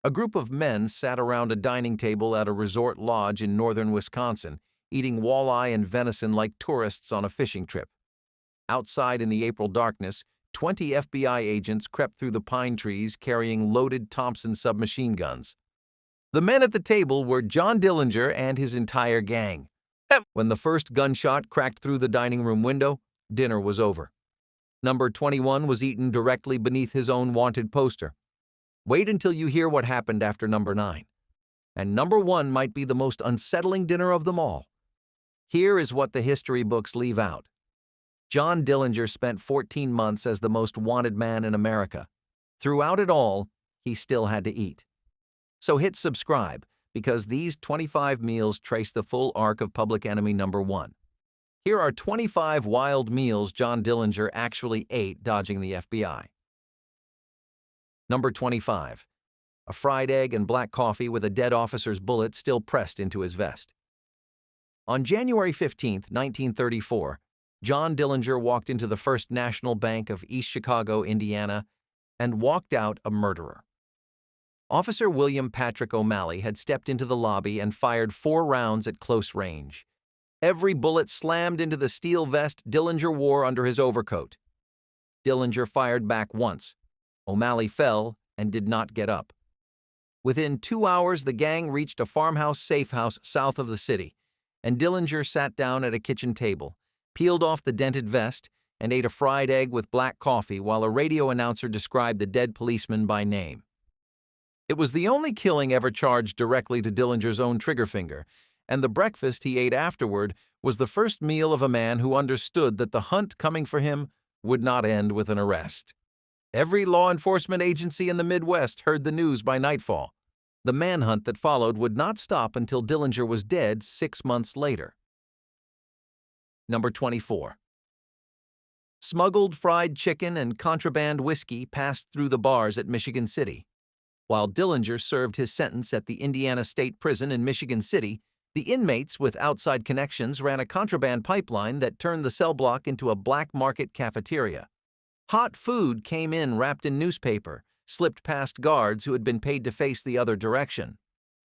A group of men sat around a dining table at a resort lodge in northern Wisconsin, eating walleye and venison like tourists on a fishing trip. Outside in the April darkness, 20 FBI agents crept through the pine trees carrying loaded Thompson submachine guns. The men at the table were John Dillinger and his entire gang. When the first gunshot cracked through the dining room window, dinner was over. Number 21 was eaten directly beneath his own wanted poster. Wait until you hear what happened after number 9. And number 1 might be the most unsettling dinner of them all. Here is what the history books leave out. John Dillinger spent 14 months as the most wanted man in America. Throughout it all, he still had to eat. So hit subscribe, because these 25 meals trace the full arc of public enemy number 1. Here are 25 wild meals John Dillinger actually ate dodging the FBI. Number 25. A fried egg and black coffee with a dead officer's bullet still pressed into his vest. On January 15, 1934, John Dillinger walked into the First National Bank of East Chicago, Indiana, and walked out a murderer. Officer William Patrick O'Malley had stepped into the lobby and fired 4 rounds at close range. Every bullet slammed into the steel vest Dillinger wore under his overcoat. Dillinger fired back once. O'Malley fell and did not get up. Within 2 hours, the gang reached a farmhouse safe house south of the city, and Dillinger sat down at a kitchen table, peeled off the dented vest, and ate a fried egg with black coffee while a radio announcer described the dead policeman by name. It was the only killing ever charged directly to Dillinger's own trigger finger, and the breakfast he ate afterward was the first meal of a man who understood that the hunt coming for him would not end with an arrest. Every law enforcement agency in the Midwest heard the news by nightfall. The manhunt that followed would not stop until Dillinger was dead 6 months later. Number 24. Smuggled fried chicken and contraband whiskey passed through the bars at Michigan City. While Dillinger served his sentence at the Indiana State Prison in Michigan City, the inmates with outside connections ran a contraband pipeline that turned the cell block into a black market cafeteria. Hot food came in wrapped in newspaper, slipped past guards who had been paid to face the other direction.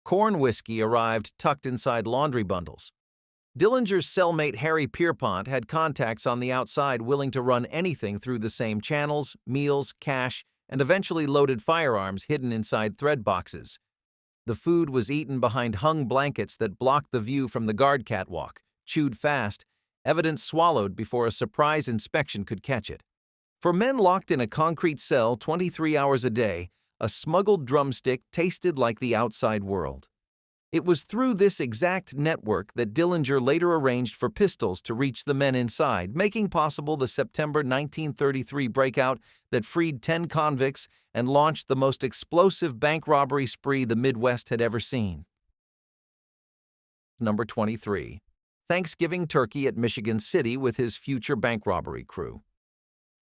Corn whiskey arrived tucked inside laundry bundles. Dillinger's cellmate Harry Pierpont had contacts on the outside willing to run anything through the same channels, meals, cash, and eventually loaded firearms hidden inside thread boxes. The food was eaten behind hung blankets that blocked the view from the guard catwalk, chewed fast, evidence swallowed before a surprise inspection could catch it. For men locked in a concrete cell 23 hours a day, a smuggled drumstick tasted like the outside world. It was through this exact network that Dillinger later arranged for pistols to reach the men inside, making possible the September 1933 breakout that freed 10 convicts and launched the most explosive bank robbery spree the Midwest had ever seen. Number 23. Thanksgiving turkey at Michigan City with his future bank robbery crew.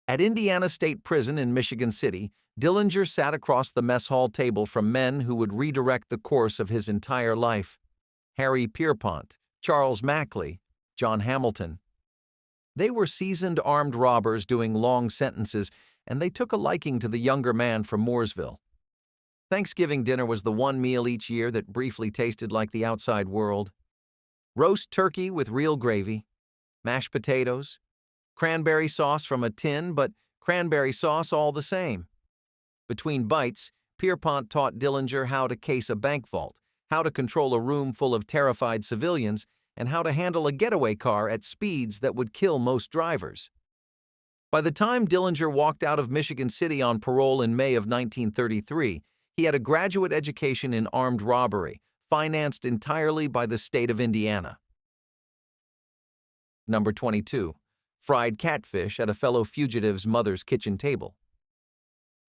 At Indiana State Prison in Michigan City, Dillinger sat across the mess hall table from men who would redirect the course of his entire life. Harry Pierpont, Charles Mackley, John Hamilton. They were seasoned armed robbers doing long sentences, and they took a liking to the younger man from Mooresville. Thanksgiving dinner was the one meal each year that briefly tasted like the outside world. Roast turkey with real gravy, mashed potatoes, cranberry sauce from a tin, but cranberry sauce all the same. Between bites, Pierpont taught Dillinger how to case a bank vault, how to control a room full of terrified civilians, and how to handle a getaway car at speeds that would kill most drivers. By the time Dillinger walked out of Michigan City on parole in May of 1933, he had a graduate education in armed robbery, financed entirely by the state of Indiana. Number 22. Fried catfish at a fellow fugitive's mother's kitchen table.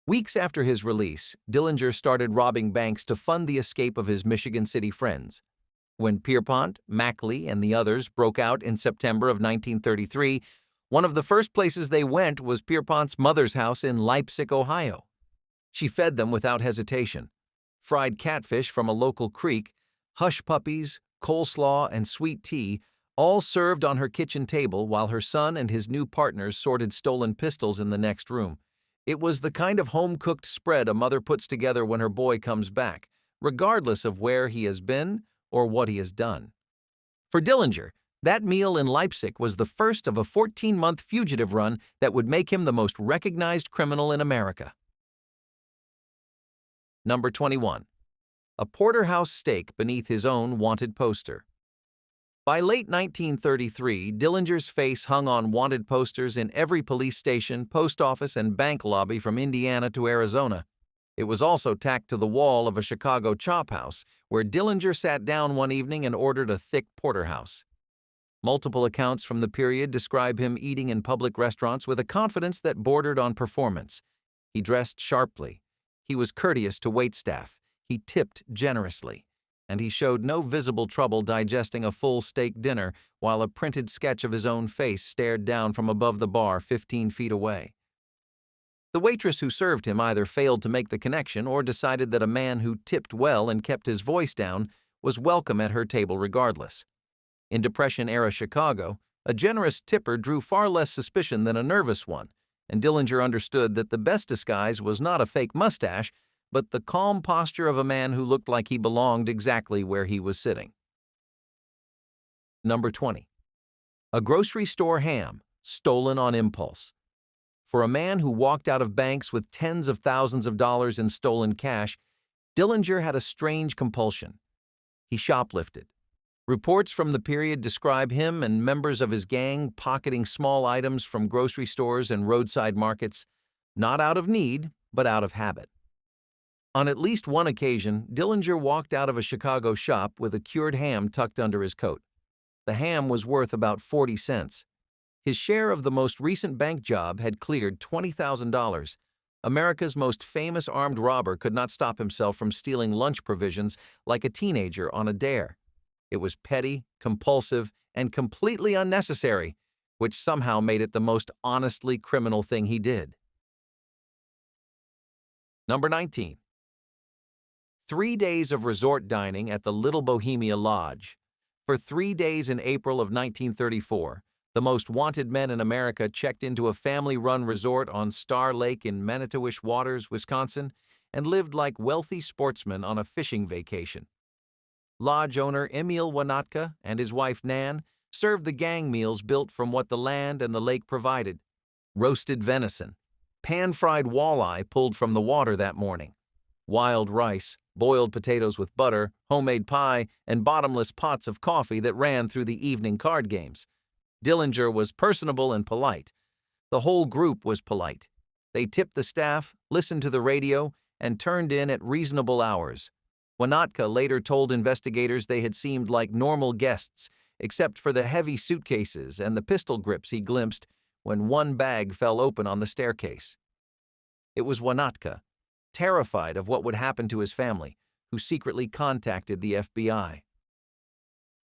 Weeks after his release, Dillinger started robbing banks to fund the escape of his Michigan City friends. When Pierpont, Mackley, and the others broke out in September of 1933, one of the first places they went was Pierpont's mother's house in Leipsic, Ohio. She fed them without hesitation. Fried catfish from a local creek, hush puppies, coleslaw, and sweet tea, all served on her kitchen table while her son and his new partners sorted stolen pistols in the next room. It was the kind of home-cooked spread a mother puts together when her boy comes back, regardless of where he has been or what he has done. For Dillinger, that meal in Leipzig was the first of a 14-month fugitive run that would make him the most recognized criminal in America. Number 21. A porterhouse steak beneath his own wanted poster. By late 1933, Dillinger's face hung on wanted posters in every police station, post office, and bank lobby from Indiana to Arizona. It was also tacked to the wall of a Chicago chop house, where Dillinger sat down one evening and ordered a thick porterhouse. Multiple accounts from the period describe him eating in public restaurants with a confidence that bordered on performance. He dressed sharply. He was courteous to waitstaff. He tipped generously. And he showed no visible trouble digesting a full steak dinner while a printed sketch of his own face stared down from above the bar 15 feet away. The waitress who served him either failed to make the connection or decided that a man who tipped well and kept his voice down was welcome at her table regardless. In Depression-era Chicago, a generous tipper drew far less suspicion than a nervous one, and Dillinger understood that the best disguise was not a fake mustache, but the calm posture of a man who looked like he belonged exactly where he was sitting. Number 20. A grocery store ham, stolen on impulse. For a man who walked out of banks with tens of thousands of dollars in stolen cash, Dillinger had a strange compulsion. He shoplifted. Reports from the period describe him and members of his gang pocketing small items from grocery stores and roadside markets, not out of need, but out of habit. On at least one occasion, Dillinger walked out of a Chicago shop with a cured ham tucked under his coat. The ham was worth about 40 cents. His share of the most recent bank job had cleared $20,000. America's most famous armed robber could not stop himself from stealing lunch provisions like a teenager on a dare. It was petty, compulsive, and completely unnecessary, which somehow made it the most honestly criminal thing he did. Number 19. 3 days of resort dining at the Little Bohemia Lodge. For 3 days in April of 1934, the most wanted men in America checked into a family-run resort on Star Lake in Manitowish Waters, Wisconsin, and lived like wealthy sportsmen on a fishing vacation. Lodge owner Emil Wanatka and his wife Nan served the gang meals built from what the land and the lake provided: roasted venison, pan-fried walleye pulled from the water that morning, wild rice, boiled potatoes with butter, homemade pie, and bottomless pots of coffee that ran through the evening card games. Dillinger was personable and polite. The whole group was polite. They tipped the staff, listened to the radio, and turned in at reasonable hours. Wanatka later told investigators they had seemed like normal guests, except for the heavy suitcases and the pistol grips he glimpsed when one bag fell open on the staircase. It was Wanatka, terrified of what would happen to his family, who secretly contacted the FBI.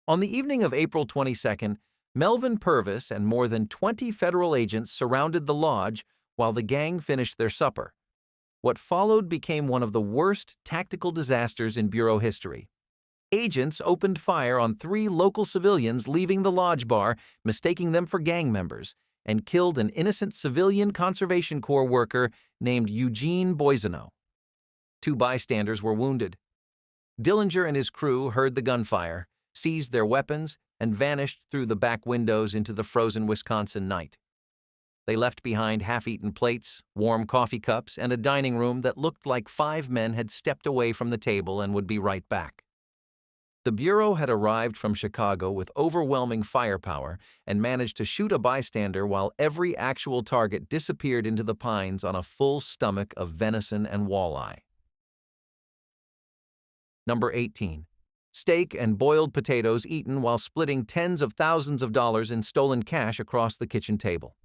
On the evening of April 22nd, Melvin Purvis and more than 20 federal agents surrounded the lodge while the gang finished their supper. What followed became one of the worst tactical disasters in Bureau history. Agents opened fire on 3 local civilians leaving the lodge bar, mistaking them for gang members, and killed an innocent civilian Conservation Corps worker named Eugene Boiseneau. 2 bystanders were wounded. Dillinger and his crew heard the gunfire, seized their weapons, and vanished through the back windows into the frozen Wisconsin night. They left behind half-eaten plates, warm coffee cups, and a dining room that looked like 5 men had stepped away from the table and would be right back. The Bureau had arrived from Chicago with overwhelming firepower and managed to shoot a bystander while every actual target disappeared into the pines on a full stomach of venison and walleye. Number 18. Steak and boiled potatoes eaten while splitting tens of thousands of dollars in stolen cash across the kitchen table.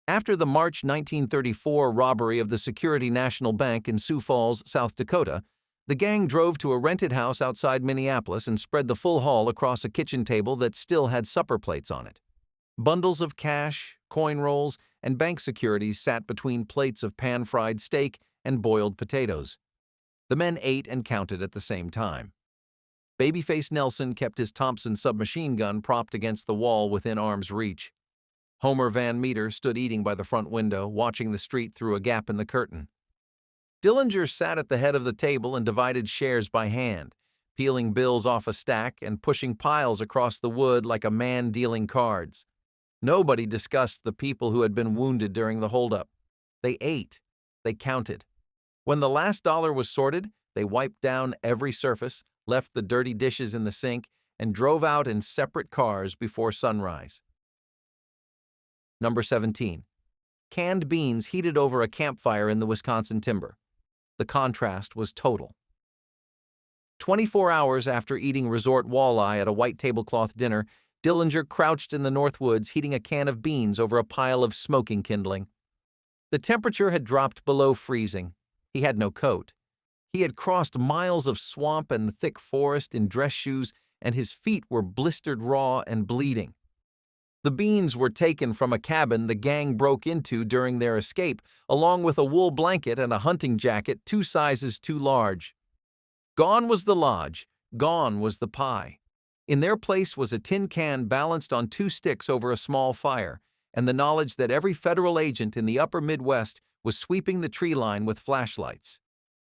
After the March 1934 robbery of the Security National Bank in Sioux Falls, South Dakota, the gang drove to a rented house outside Minneapolis and spread the full haul across a kitchen table that still had supper plates on it. Bundles of cash, coin rolls, and bank securities sat between plates of pan-fried steak and boiled potatoes. The men ate and counted at the same time. Babyface Nelson kept his Thompson submachine gun propped against the wall within arm's reach. Homer Van Meter stood eating by the front window, watching the street through a gap in the curtain. Dillinger sat at the head of the table and divided shares by hand, peeling bills off a stack and pushing piles across the wood like a man dealing cards. Nobody discussed the people who had been wounded during the holdup. They ate. They counted. When the last dollar was sorted, they wiped down every surface, left the dirty dishes in the sink, and drove out in separate cars before sunrise. Number 17. Canned beans heated over a campfire in the Wisconsin timber. The contrast was total. 24 hours after eating resort walleye at a white tablecloth dinner, Dillinger crouched in the North Woods heating a can of beans over a pile of smoking kindling. The temperature had dropped below freezing. He had no coat. He had crossed miles of swamp and thick forest in dress shoes, and his feet were blistered raw and bleeding. The beans were taken from a cabin the gang broke into during their escape, along with a wool blanket and a hunting jacket 2 sizes too large. Gone was the lodge. Gone was the pie. In their place was a tin can balanced on 2 sticks over a small fire, and the knowledge that every federal agent in the upper Midwest was sweeping the tree line with flashlights.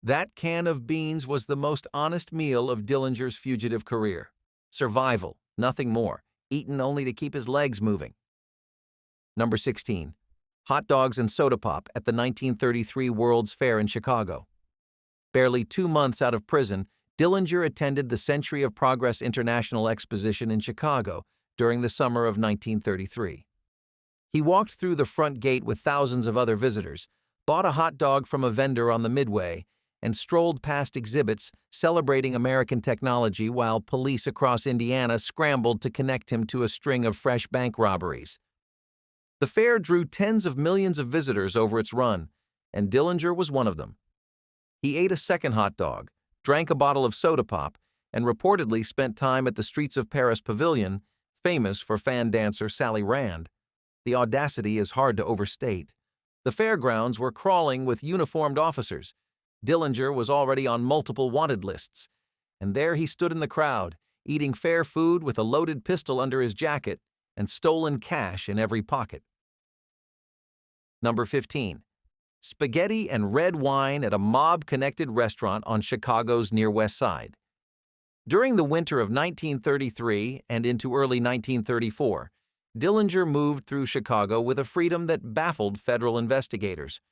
That can of beans was the most honest meal of Dillinger's fugitive career. Survival, nothing more, eaten only to keep his legs moving. Number 16. Hot dogs and soda pop at the 1933 World's Fair in Chicago. Barely 2 months out of prison, Dillinger attended the Century of Progress International Exposition in Chicago during the summer of 1933. He walked through the front gate with thousands of other visitors, bought a hot dog from a vendor on the midway, and strolled past exhibits celebrating American technology while police across Indiana scrambled to connect him to a string of fresh bank robberies. The fair drew tens of millions of visitors over its run, and Dillinger was one of them. He ate a second hot dog, drank a bottle of soda pop, and reportedly spent time at the Streets of Paris Pavilion, famous for fan dancer Sally Rand. The audacity is hard to overstate. The fairgrounds were crawling with uniformed officers. Dillinger was already on multiple wanted lists, and there he stood in the crowd, eating fair food with a loaded pistol under his jacket and stolen cash in every pocket. Number 15. Spaghetti and red wine at a mob-connected restaurant on Chicago's Near West Side. During the winter of 1933 and into early 1934, Dillinger moved through Chicago with a freedom that baffled federal investigators.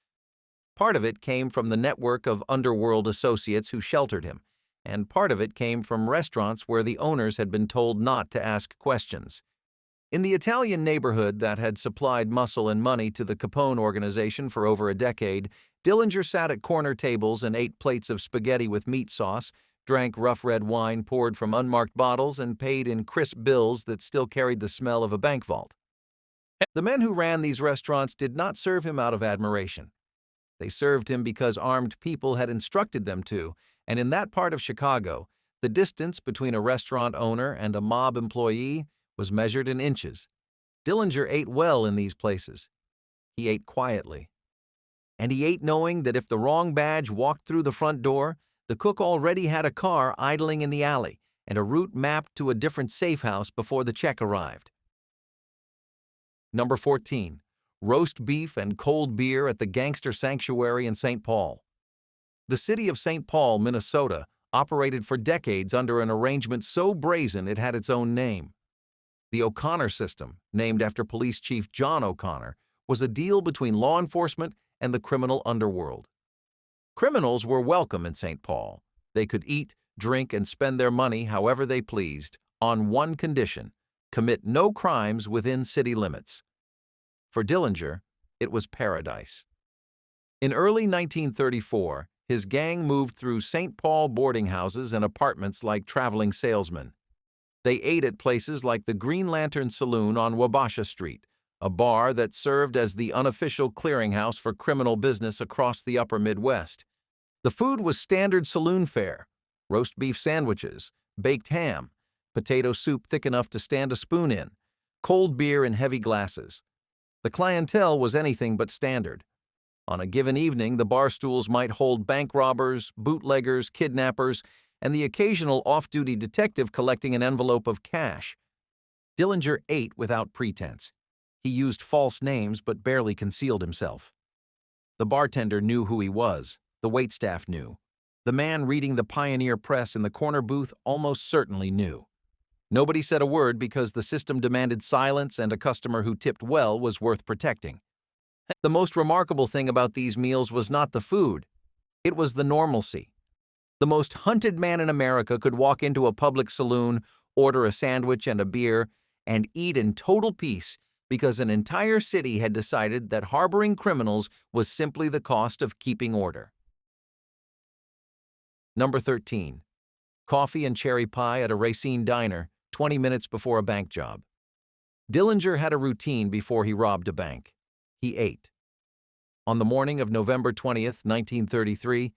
Part of it came from the network of underworld associates who sheltered him, and part of it came from restaurants where the owners had been told not to ask questions. In the Italian neighborhood that had supplied muscle and money to the Capone organization for over a decade, Dillinger sat at corner tables and ate plates of spaghetti with meat sauce, drank rough red wine poured from unmarked bottles, and paid in crisp bills that still carried the smell of a bank vault. The men who ran these restaurants did not serve him out of admiration. They served him because armed people had instructed them to, and in that part of Chicago, the distance between a restaurant owner and a mob employee was measured in inches. Dillinger ate well in these places. He ate quietly. And he ate knowing that if the wrong badge walked through the front door, the cook already had a car idling in the alley and a route mapped to a different safe house before the check arrived. Number 14. Roast beef and cold beer at the Gangster Sanctuary in St. Paul. The city of St. Paul, Minnesota, operated for decades under an arrangement so brazen it had its own name. The O'Connor system, named after Police Chief John O'Connor, was a deal between law enforcement and the criminal underworld. Criminals were welcome in St. Paul. They could eat, drink, and spend their money however they pleased, on one condition: commit no crimes within city limits. For Dillinger, it was paradise. In early 1934, his gang moved through St. Paul boarding houses and apartments like traveling salesmen. They ate at places like the Green Lantern Saloon on Wabasha Street, a bar that served as the unofficial clearinghouse for criminal business across the upper Midwest. The food was standard saloon fare: roast beef sandwiches, baked ham, potato soup thick enough to stand a spoon in, cold beer in heavy glasses. The clientele was anything but standard. On a given evening, the bar stools might hold bank robbers, bootleggers, kidnappers, and the occasional off-duty detective collecting an envelope of cash. Dillinger ate without pretense. He used false names but barely concealed himself. The bartender knew who he was. The waitstaff knew. The man reading the Pioneer Press in the corner booth almost certainly knew. Nobody said a word because the system demanded silence, and a customer who tipped well was worth protecting. The most remarkable thing about these meals was not the food. It was the normalcy. The most hunted man in America could walk into a public saloon, order a sandwich and a beer, and eat in total peace because an entire city had decided that harboring criminals was simply the cost of keeping order. Number 13. Coffee and cherry pie at a Racine diner, 20 minutes before a bank job. Dillinger had a routine before he robbed a bank. He ate. On the morning of November 20th, 1933,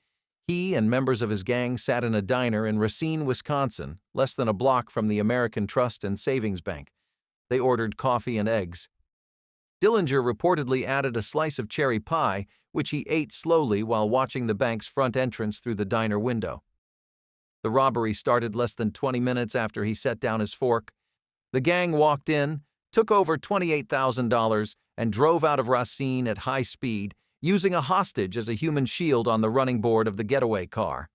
he and members of his gang sat in a diner in Racine, Wisconsin, less than a block from the American Trust and Savings Bank. They ordered coffee and eggs. Dillinger reportedly added a slice of cherry pie, which he ate slowly while watching the bank's front entrance through the diner window. The robbery started less than 20 minutes after he set down his fork. The gang walked in, took over $28,000, and drove out of Racine at high speed, using a hostage as a human shield on the running board of the getaway car.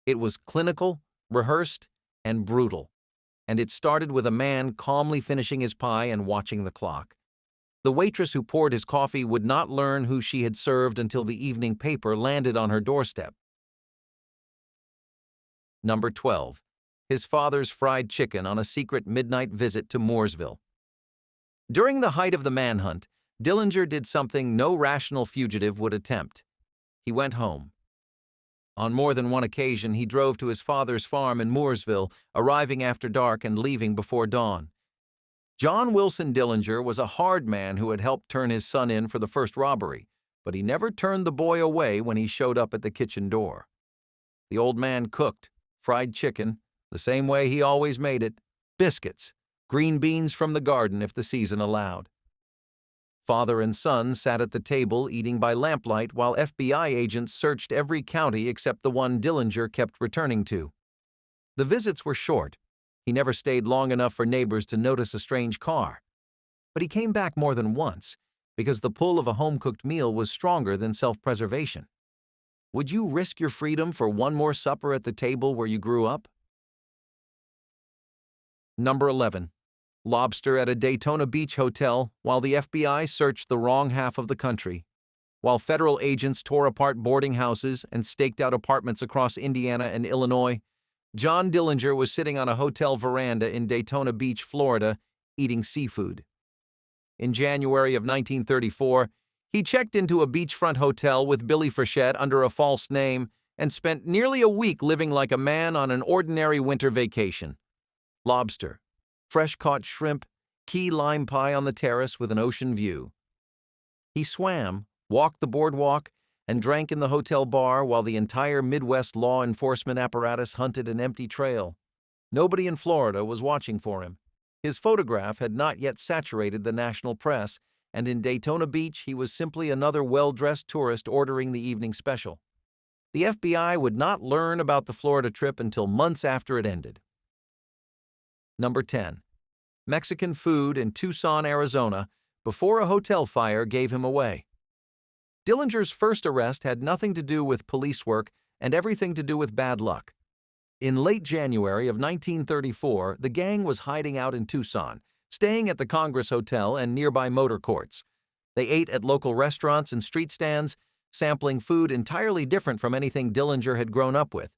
It was clinical, rehearsed, and brutal. And it started with a man calmly finishing his pie and watching the clock. The waitress who poured his coffee would not learn who she had served until the evening paper landed on her doorstep. Number 12. His father's fried chicken on a secret midnight visit to Mooresville. During the height of the manhunt, Dillinger did something no rational fugitive would attempt. He went home. On more than one occasion, he drove to his father's farm in Mooresville, arriving after dark and leaving before dawn. John Wilson Dillinger was a hard man who had helped turn his son in for the first robbery, but he never turned the boy away when he showed up at the kitchen door. The old man cooked fried chicken, the same way he always made it, biscuits, green beans from the garden if the season allowed. Father and son sat at the table eating by lamplight while FBI agents searched every county except the one Dillinger kept returning to. The visits were short. He never stayed long enough for neighbors to notice a strange car. But he came back more than once because the pull of a home-cooked meal was stronger than self-preservation. Would you risk your freedom for one more supper at the table where you grew up? Number 11. Lobster at a Daytona Beach hotel while the FBI searched the wrong half of the country. While federal agents tore apart boarding houses and staked out apartments across Indiana and Illinois, John Dillinger was sitting on a hotel veranda in Daytona Beach, Florida, eating seafood. In January of 1934, he checked into a beachfront hotel with Billy Frechette under a false name and spent nearly a week living like a man on an ordinary winter vacation. Lobster, fresh-caught shrimp, key lime pie on the terrace with an ocean view. He swam, walked the boardwalk, and drank in the hotel bar while the entire Midwest law enforcement apparatus hunted an empty trail. Nobody in Florida was watching for him. His photograph had not yet saturated the national press, and in Daytona Beach he was simply another well-dressed tourist ordering the evening special. The FBI would not learn about the Florida trip until months after it ended. Number 10. Mexican food in Tucson, Arizona, before a hotel fire gave him away. Dillinger's first arrest had nothing to do with police work and everything to do with bad luck. In late January of 1934, the gang was hiding out in Tucson, staying at the Congress Hotel and nearby motor courts. They ate at local restaurants and street stands, sampling food entirely different from anything Dillinger had grown up with.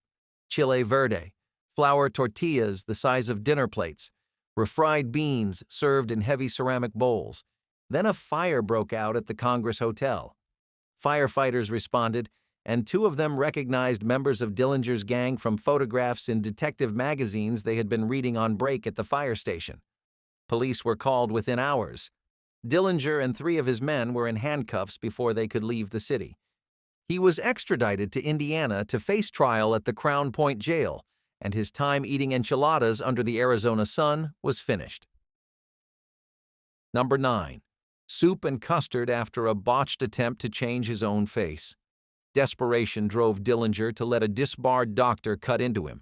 Chile verde, flour tortillas the size of dinner plates, refried beans served in heavy ceramic bowls. Then a fire broke out at the Congress Hotel. Firefighters responded, and two of them recognized members of Dillinger's gang from photographs in detective magazines they had been reading on break at the fire station. Police were called within hours. Dillinger and three of his men were in handcuffs before they could leave the city. He was extradited to Indiana to face trial at the Crown Point Jail, and his time eating enchiladas under the Arizona sun was finished. Number 9. Soup and custard after a botched attempt to change his own face. Desperation drove Dillinger to let a disbarred doctor cut into him.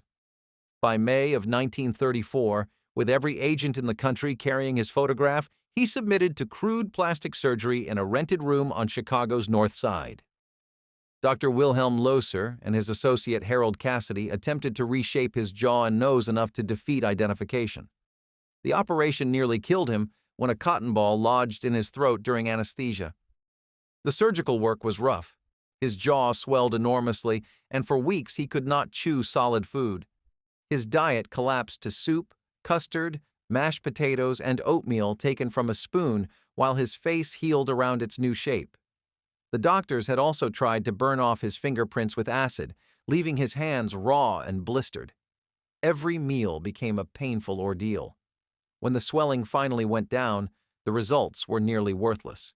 By May of 1934, with every agent in the country carrying his photograph, He submitted to crude plastic surgery in a rented room on Chicago's North Side. Dr. Wilhelm Loser and his associate Harold Cassidy attempted to reshape his jaw and nose enough to defeat identification. The operation nearly killed him when a cotton ball lodged in his throat during anesthesia. The surgical work was rough. His jaw swelled enormously, and for weeks he could not chew solid food. His diet collapsed to soup, custard, mashed potatoes, and oatmeal taken from a spoon while his face healed around its new shape. The doctors had also tried to burn off his fingerprints with acid, leaving his hands raw and blistered. Every meal became a painful ordeal. When the swelling finally went down, the results were nearly worthless.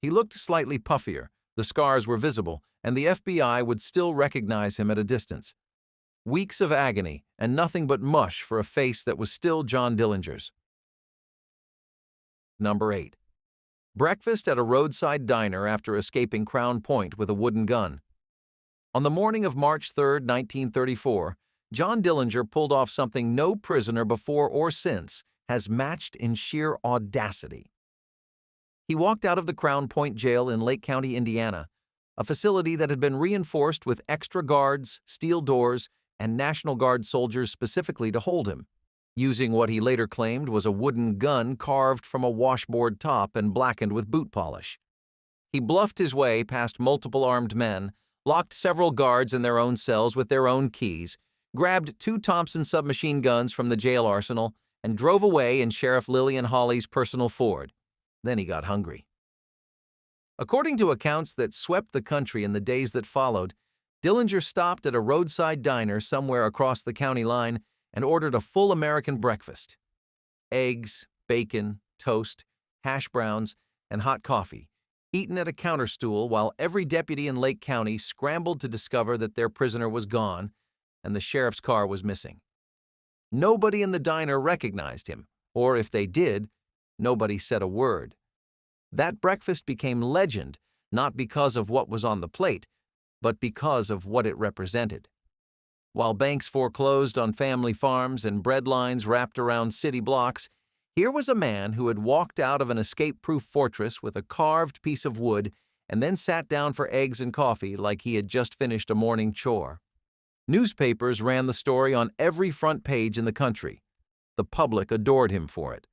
He looked slightly puffier, the scars were visible, and the FBI would still recognize him at a distance. Weeks of agony and nothing but mush for a face that was still John Dillinger's. Number 8. Breakfast at a roadside diner after escaping Crown Point with a wooden gun. On the morning of March 3, 1934, John Dillinger pulled off something no prisoner before or since has matched in sheer audacity. He walked out of the Crown Point jail in Lake County, Indiana, a facility that had been reinforced with extra guards, steel doors, and National Guard soldiers specifically to hold him, using what he later claimed was a wooden gun carved from a washboard top and blackened with boot polish. He bluffed his way past multiple armed men, locked several guards in their own cells with their own keys, grabbed 2 Thompson submachine guns from the jail arsenal, and drove away in Sheriff Lillian Hawley's personal Ford. Then he got hungry. According to accounts that swept the country in the days that followed, Dillinger stopped at a roadside diner somewhere across the county line and ordered a full American breakfast. Eggs, bacon, toast, hash browns, and hot coffee, eaten at a counter stool while every deputy in Lake County scrambled to discover that their prisoner was gone and the sheriff's car was missing. Nobody in the diner recognized him, or if they did, nobody said a word. That breakfast became legend, not because of what was on the plate, but because of what it represented. While banks foreclosed on family farms and bread lines wrapped around city blocks, here was a man who had walked out of an escape-proof fortress with a carved piece of wood and then sat down for eggs and coffee like he had just finished a morning chore. Newspapers ran the story on every front page in the country. The public adored him for it.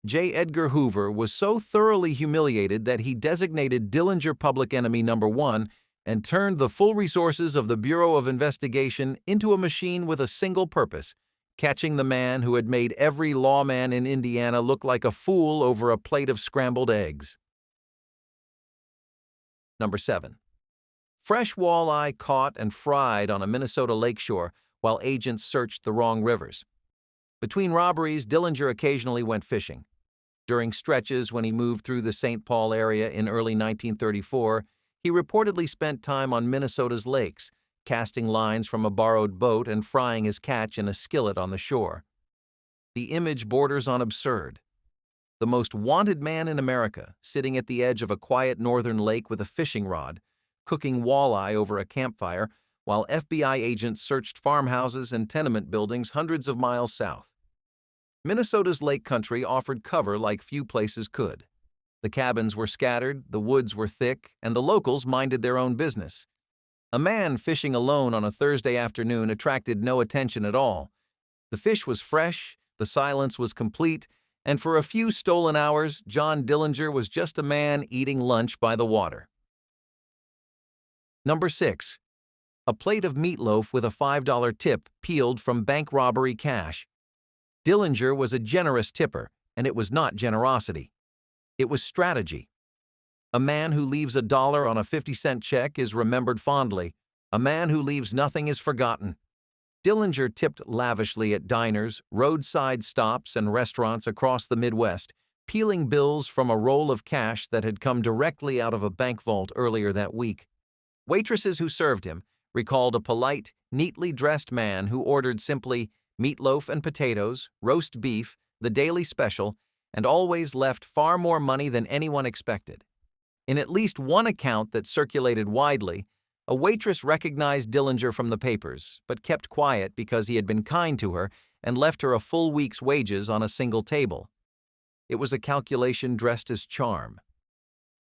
J. Edgar Hoover was so thoroughly humiliated that he designated Dillinger public enemy number 1 and turned the full resources of the Bureau of Investigation into a machine with a single purpose: catching the man who had made every lawman in Indiana look like a fool over a plate of scrambled eggs. Number 7. Fresh walleye caught and fried on a Minnesota lakeshore while agents searched the wrong rivers. Between robberies, Dillinger occasionally went fishing. During stretches when he moved through the St. Paul area in early 1934, he reportedly spent time on Minnesota's lakes, casting lines from a borrowed boat and frying his catch in a skillet on the shore. The image borders on absurd. The most wanted man in America, sitting at the edge of a quiet northern lake with a fishing rod, cooking walleye over a campfire, while FBI agents searched farmhouses and tenement buildings hundreds of miles south. Minnesota's lake country offered cover like few places could. The cabins were scattered, the woods were thick, and the locals minded their own business. A man fishing alone on a Thursday afternoon attracted no attention at all. The fish was fresh, the silence was complete, and for a few stolen hours, John Dillinger was just a man eating lunch by the water. Number 6. A plate of meatloaf with a $5 tip peeled from bank robbery cash. Dillinger was a generous tipper, and it was not generosity. It was strategy. A man who leaves $1 on a 50-cent check is remembered fondly. A man who leaves nothing is forgotten. Dillinger tipped lavishly at diners, roadside stops, and restaurants across the Midwest, peeling bills from a roll of cash that had come directly out of a bank vault earlier that week. Waitresses who served him recalled a polite, neatly dressed man who ordered simply meatloaf and potatoes, roast beef, the daily special, and always left far more money than anyone expected. In at least one account that circulated widely, a waitress recognized Dillinger from the papers, but kept quiet because he had been kind to her and left her a full week's wages on a single table. It was a calculation dressed as charm.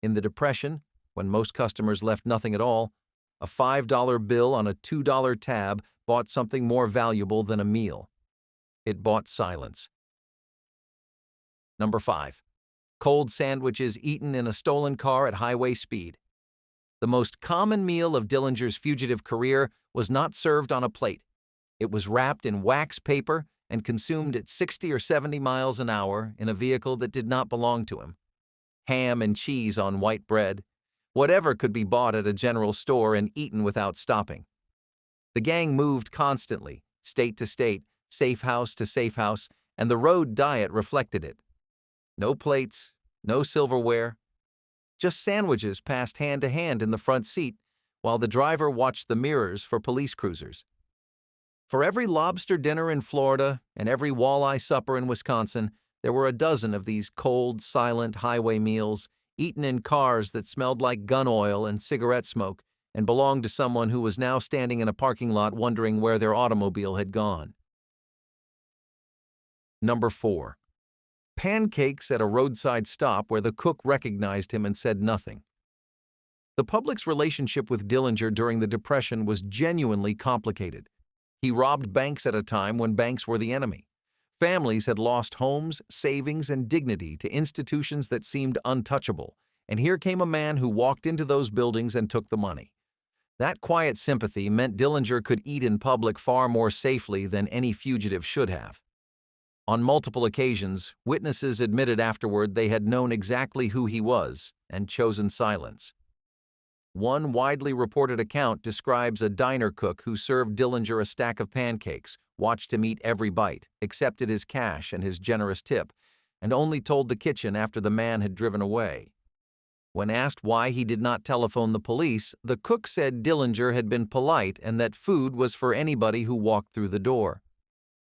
In the Depression, when most customers left nothing at all, a $5 bill on a $2 tab bought something more valuable than a meal. It bought silence. Number 5. Cold sandwiches eaten in a stolen car at highway speed. The most common meal of Dillinger's fugitive career was not served on a plate. It was wrapped in wax paper and consumed at 60 or 70 miles an hour in a vehicle that did not belong to him. Ham and cheese on white bread, whatever could be bought at a general store and eaten without stopping. The gang moved constantly, state to state, safe house to safe house, and the road diet reflected it. No plates, no silverware. Just sandwiches passed hand to hand in the front seat while the driver watched the mirrors for police cruisers. For every lobster dinner in Florida and every walleye supper in Wisconsin, there were a dozen of these cold, silent highway meals eaten in cars that smelled like gun oil and cigarette smoke and belonged to someone who was now standing in a parking lot wondering where their automobile had gone. Number 4. Pancakes at a roadside stop where the cook recognized him and said nothing. The public's relationship with Dillinger during the Depression was genuinely complicated. He robbed banks at a time when banks were the enemy. Families had lost homes, savings, and dignity to institutions that seemed untouchable, and here came a man who walked into those buildings and took the money. That quiet sympathy meant Dillinger could eat in public far more safely than any fugitive should have. On multiple occasions, witnesses admitted afterward they had known exactly who he was and chosen silence. One widely reported account describes a diner cook who served Dillinger a stack of pancakes, watched him eat every bite, accepted his cash and his generous tip, and only told the kitchen after the man had driven away. When asked why he did not telephone the police, the cook said Dillinger had been polite and that food was for anybody who walked through the door.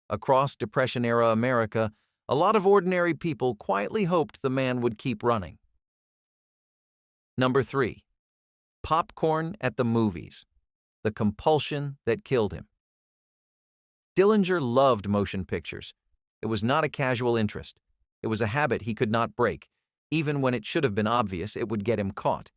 Across Depression-era America, a lot of ordinary people quietly hoped the man would keep running. Number 3. Popcorn at the movies. The compulsion that killed him. Dillinger loved motion pictures. It was not a casual interest. It was a habit he could not break. Even when it should have been obvious, it would get him caught.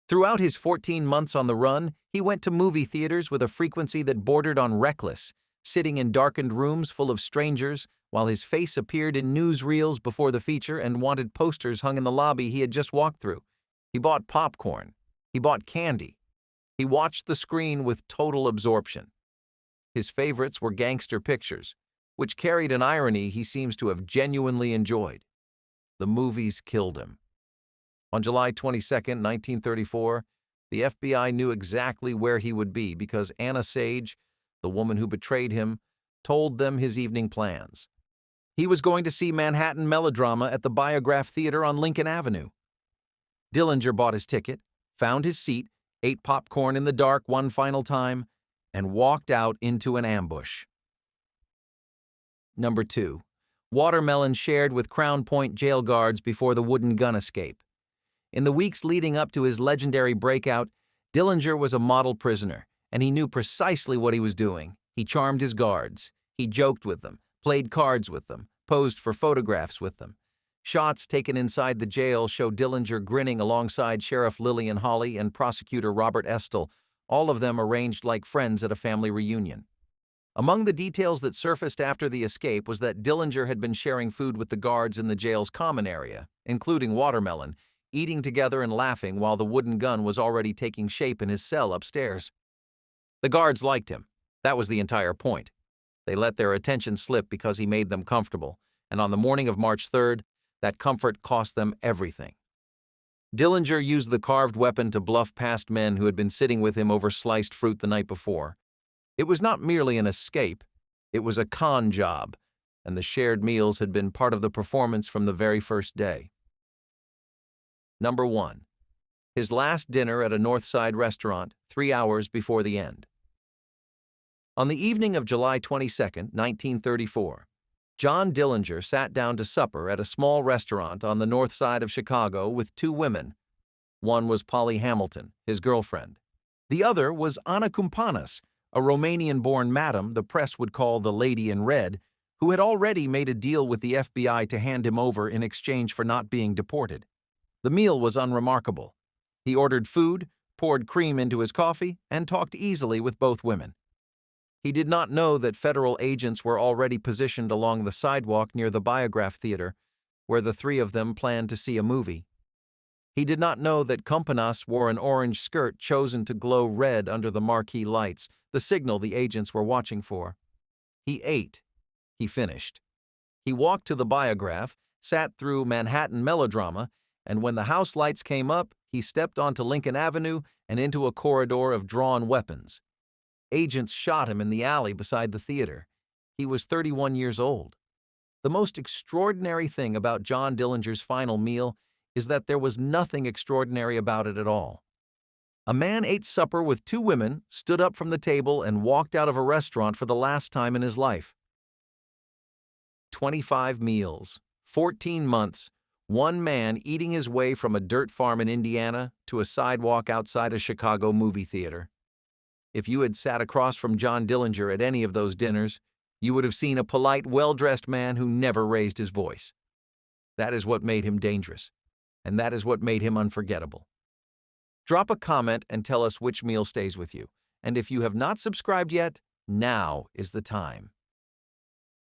Throughout his 14 months on the run, he went to movie theaters with a frequency that bordered on reckless, sitting in darkened rooms full of strangers while his face appeared in newsreels before the feature and wanted posters hung in the lobby he had just walked through. He bought popcorn. He bought candy. He watched the screen with total absorption. His favorites were gangster pictures, which carried an irony he seems to have genuinely enjoyed. The movies killed him. On July 22, 1934, the FBI knew exactly where he would be because Anna Sage, the woman who betrayed him, told them his evening plans. He was going to see Manhattan Melodrama at the Biograph Theater on Lincoln Avenue. Dillinger bought his ticket, found his seat, ate popcorn in the dark one final time, and walked out into an ambush. Number 2. Watermelon shared with Crown Point jail guards before the wooden gun escape. In the weeks leading up to his legendary breakout, Dillinger was a model prisoner, and he knew precisely what he was doing. He charmed his guards. He joked with them, played cards with them, posed for photographs with them. Shots taken inside the jail show Dillinger grinning alongside Sheriff Lillian Hawley and Prosecutor Robert Estell, all of them arranged like friends at a family reunion. Among the details that surfaced after the escape was that Dillinger had been sharing food with the guards in the jail's common area, including watermelon, eating together and laughing while the wooden gun was already taking shape in his cell upstairs. The guards liked him. That was the entire point. They let their attention slip because he made them comfortable, and on the morning of March 3rd, that comfort cost them everything. Dillinger used the carved weapon to bluff past men who had been sitting with him over sliced fruit the night before. It was not merely an escape, it was a con job, and the shared meals had been part of the performance from the very first day. Number 1. His last dinner at a North Side restaurant 3 hours before the end. On the evening of July 22, 1934, John Dillinger sat down to supper at a small restaurant on the north side of Chicago with 2 women. One was Polly Hamilton, his girlfriend. The other was Anna Kumpanis, a Romanian-born madam the press would call the Lady in Red, who had already made a deal with the FBI to hand him over in exchange for not being deported. The meal was unremarkable. He ordered food, poured cream into his coffee, and talked easily with both women. He did not know that federal agents were already positioned along the sidewalk near the Biograph Theater, where the three of them planned to see a movie. He did not know that Companas wore an orange skirt chosen to glow red under the marquee lights, the signal the agents were watching for. He ate. He finished. He walked to the Biograph, sat through Manhattan melodrama, and when the house lights came up, he stepped onto Lincoln Avenue and into a corridor of drawn weapons. Agents shot him in the alley beside the theater. He was 31 years old. The most extraordinary thing about John Dillinger's final meal is that there was nothing extraordinary about it at all. A man ate supper with two women, stood up from the table, and walked out of a restaurant for the last time in his life. 25 meals, 14 months, one man eating his way from a dirt farm in Indiana to a sidewalk outside a Chicago movie theater. If you had sat across from John Dillinger at any of those dinners, you would have seen a polite, well-dressed man who never raised his voice. That is what made him dangerous, and that is what made him unforgettable. Drop a comment and tell us which meal stays with you. And if you have not subscribed yet, now is the time.